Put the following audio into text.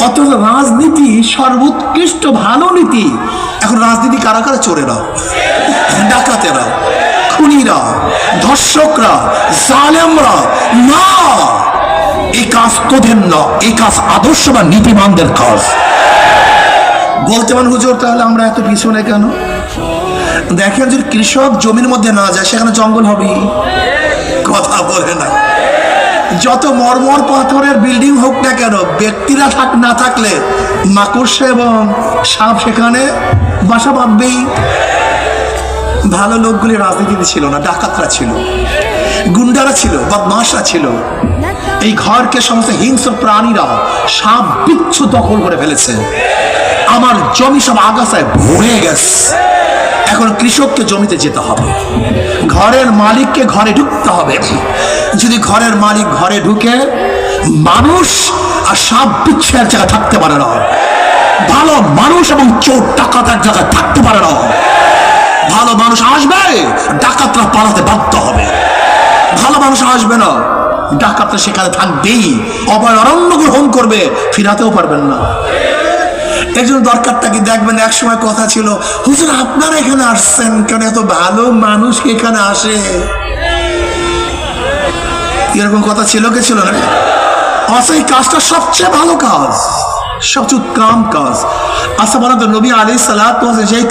অথচ রাজনীতি সর্বোৎকৃষ্ট ভালো নীতি। এখন রাজনীতি কারা কারা? চোরেরা, ডাকাতেরা, খুনিরা, ধর্ষকরা, জালেমরা। না, এই কাজ তোদের না, এই কাজ আদর্শ বা নীতিমানদের কাজ। বলতে পারেন হুজুর তাহলে আমরা এত পিছনে কেন? দেখেন, যদি কৃষক জমির মধ্যে না যায় সেখানে জঙ্গল হবে? কথা বলে না। যত মরমর পাথরের বিল্ডিং হোক না কেন, ব্যক্তিরা না থাকলে মাকড়সা এবং সাপ সেখানে বাসা বাঁধবেই। ভালো লোকগুলি রাজনীতিতে ছিল না, ডাকাতরা ছিল, গুন্ডারা ছিল, বদমাশরা ছিল। এই ঘরকে সমস্ত হিংস্র প্রাণীরা সাপ বিচ্ছু দখল করে ফেলেছে। আমার জমি সব আগাছায় ভরে গেছে। এখন কৃষককে জমিতে যেতে হবে, ঘরের মালিককে ঘরে ঢুকতে হবে। যদি ঘরের মালিক ঘরে ঢুকে, মানুষ আর সাপ বিচ্ছু এক জায়গায় থাকতে পারে না। ভালো মানুষ এবং চোর ডাকাত এক জায়গায় থাকতে পারে না। ভালো মানুষ আসবে, ডাকাতরা পালাতে বাধ্য হবে। ভালো মানুষ আসবে না, ডাকাতরা সেখানে থাকবেই, অভয়ারণ্য গ্রহণ করবে, ফিরাতেও পারবেন না। এর জন্য দরকারটা কি দেখবেন, এক সময় কথা ছিল, হুজুর আপনারা এখানে আসছেন কেন? এত ভালো মানুষ এখানে আসে, এরকম কথা ছিল কি ছিল না? এই কাজটা সবচেয়ে ভালো কাজ, সবচেয়ে উত্তম কাজ। আচ্ছা বলেন তো, নবী আলাইহিস সালাতু ওয়াস সালাম